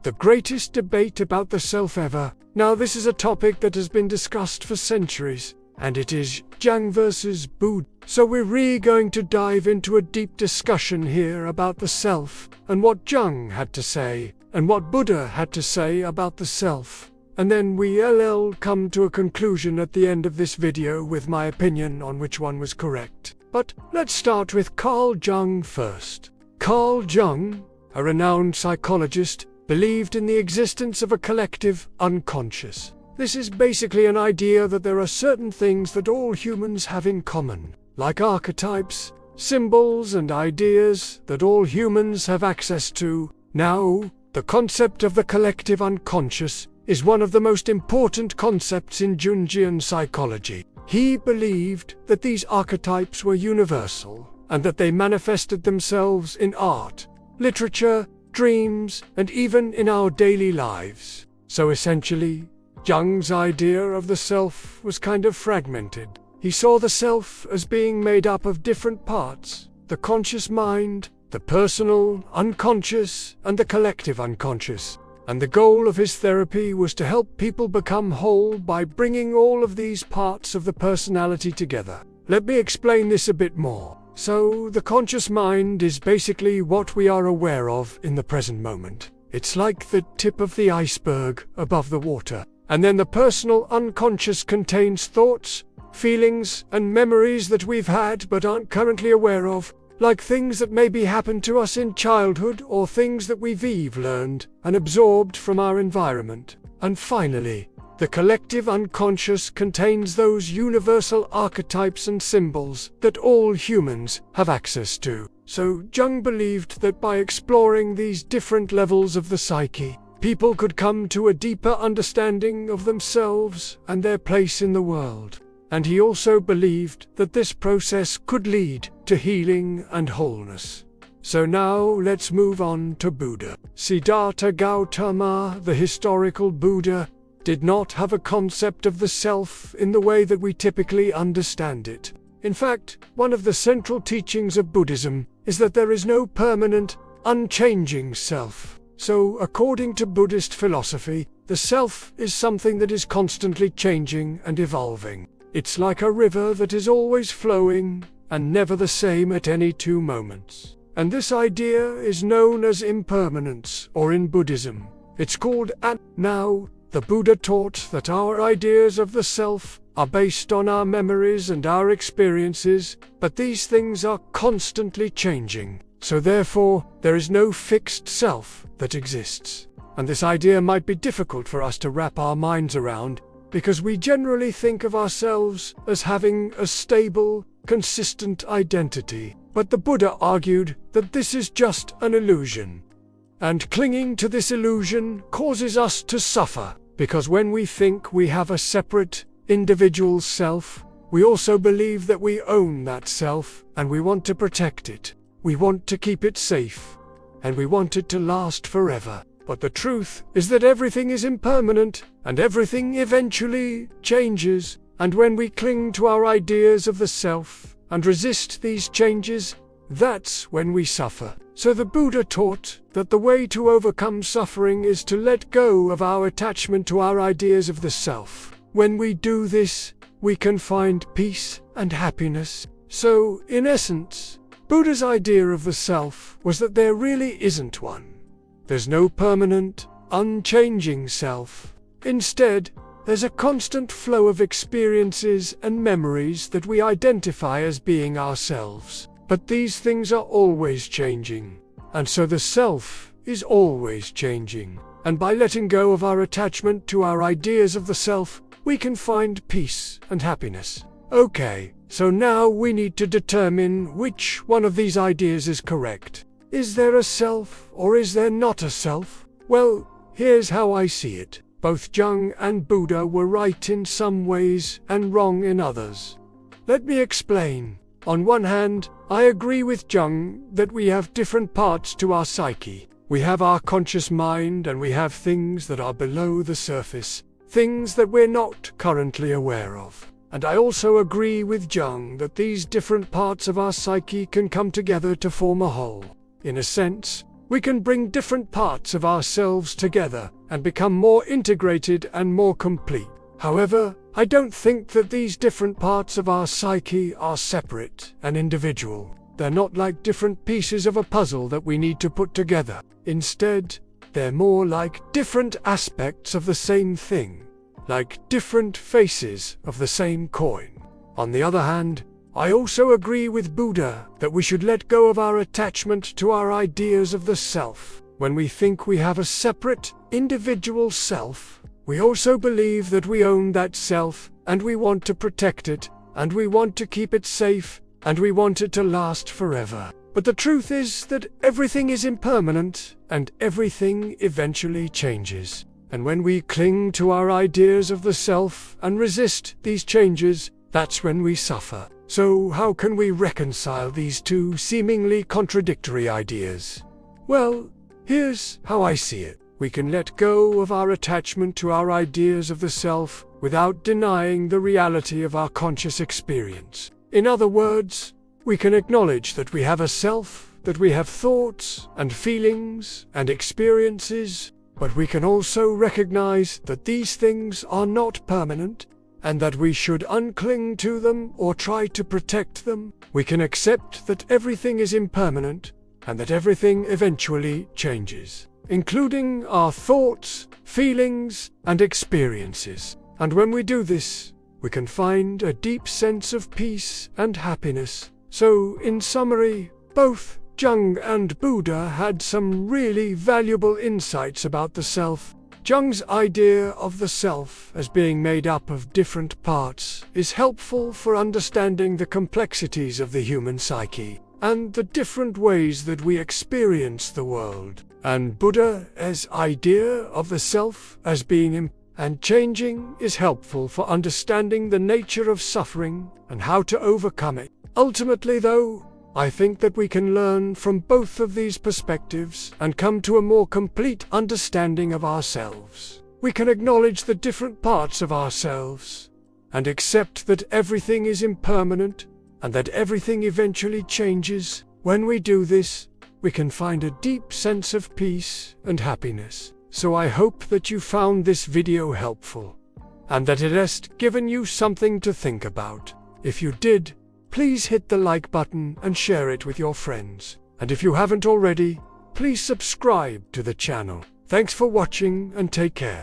the greatest debate about the self ever. Now this is a topic that has been discussed for centuries, and it is Jung versus Buddha. So we're really going to dive into a deep discussion here about the self, and what Jung had to say, and what Buddha had to say about the self. And then we'll come to a conclusion at the end of this video with my opinion on which one was correct. But let's start with Carl Jung first. Carl Jung, a renowned psychologist, believed in the existence of a collective unconscious. This is basically an idea that there are certain things that all humans have in common, like archetypes, symbols, and ideas that all humans have access to. Now, the concept of the collective unconscious is one of the most important concepts in Jungian psychology. He believed that these archetypes were universal, and that they manifested themselves in art, literature, dreams, and even in our daily lives. So essentially, Jung's idea of the self was kind of fragmented. He saw the self as being made up of different parts: the conscious mind, the personal unconscious, and the collective unconscious. And the goal of his therapy was to help people become whole by bringing all of these parts of the personality together. Let me explain this a bit more. So, the conscious mind is basically what we are aware of in the present moment. It's like the tip of the iceberg above the water. And then the personal unconscious contains thoughts, feelings, and memories that we've had but aren't currently aware of, like things that maybe happened to us in childhood or things that we've learned and absorbed from our environment. And finally, the collective unconscious contains those universal archetypes and symbols that all humans have access to. So Jung believed that by exploring these different levels of the psyche, people could come to a deeper understanding of themselves and their place in the world. And he also believed that this process could lead to healing and wholeness. So now let's move on to Buddha. Siddhartha Gautama, the historical Buddha, did not have a concept of the self in the way that we typically understand it. In fact, one of the central teachings of Buddhism is that there is no permanent, unchanging self. So, according to Buddhist philosophy, the self is something that is constantly changing and evolving. It's like a river that is always flowing and never the same at any 2 moments. And this idea is known as impermanence, or in Buddhism, it's called Anatta. Now, the Buddha taught that our ideas of the self are based on our memories and our experiences, but these things are constantly changing. So therefore, there is no fixed self that exists. And this idea might be difficult for us to wrap our minds around, because we generally think of ourselves as having a stable, consistent identity. But the Buddha argued that this is just an illusion. And clinging to this illusion causes us to suffer, because when we think we have a separate, individual self, we also believe that we own that self, and we want to protect it. We want to keep it safe, and we want it to last forever. But the truth is that everything is impermanent, and everything eventually changes, and when we cling to our ideas of the self and resist these changes, that's when we suffer. So the Buddha taught that the way to overcome suffering is to let go of our attachment to our ideas of the self. When we do this, we can find peace and happiness. So, in essence, Buddha's idea of the self was that there really isn't one. There's no permanent, unchanging self. Instead, there's a constant flow of experiences and memories that we identify as being ourselves. But these things are always changing, and so the self is always changing. And by letting go of our attachment to our ideas of the self, we can find peace and happiness. Okay, so now we need to determine which one of these ideas is correct. Is there a self, or is there not a self? Well, here's how I see it. Both Jung and Buddha were right in some ways and wrong in others. Let me explain. On one hand, I agree with Jung that we have different parts to our psyche. We have our conscious mind, and we have things that are below the surface, things that we're not currently aware of. And I also agree with Jung that these different parts of our psyche can come together to form a whole. In a sense, we can bring different parts of ourselves together and become more integrated and more complete. However, I don't think that these different parts of our psyche are separate and individual. They're not like different pieces of a puzzle that we need to put together. Instead, they're more like different aspects of the same thing, like different faces of the same coin. On the other hand, I also agree with Buddha that we should let go of our attachment to our ideas of the self. When we think we have a separate, individual self, we also believe that we own that self, and we want to protect it, and we want to keep it safe, and we want it to last forever. But the truth is that everything is impermanent, and everything eventually changes. And when we cling to our ideas of the self and resist these changes, that's when we suffer. So how can we reconcile these two seemingly contradictory ideas? Well, here's how I see it. We can let go of our attachment to our ideas of the self without denying the reality of our conscious experience. In other words, we can acknowledge that we have a self, that we have thoughts and feelings and experiences, but we can also recognize that these things are not permanent and that we should uncling to them or try to protect them. We can accept that everything is impermanent and that everything eventually changes, including our thoughts, feelings, and experiences. And when we do this, we can find a deep sense of peace and happiness. So, in summary, both Jung and Buddha had some really valuable insights about the self. Jung's idea of the self as being made up of different parts is helpful for understanding the complexities of the human psyche and the different ways that we experience the world. And Buddha's idea of the self as being and changing is helpful for understanding the nature of suffering and how to overcome it. Ultimately, though, I think that we can learn from both of these perspectives and come to a more complete understanding of ourselves. We can acknowledge the different parts of ourselves and accept that everything is impermanent and that everything eventually changes. When we do this, we can find a deep sense of peace and happiness. So I hope that you found this video helpful and that it has given you something to think about. If you did, please hit the like button and share it with your friends. And if you haven't already, please subscribe to the channel. Thanks for watching and take care.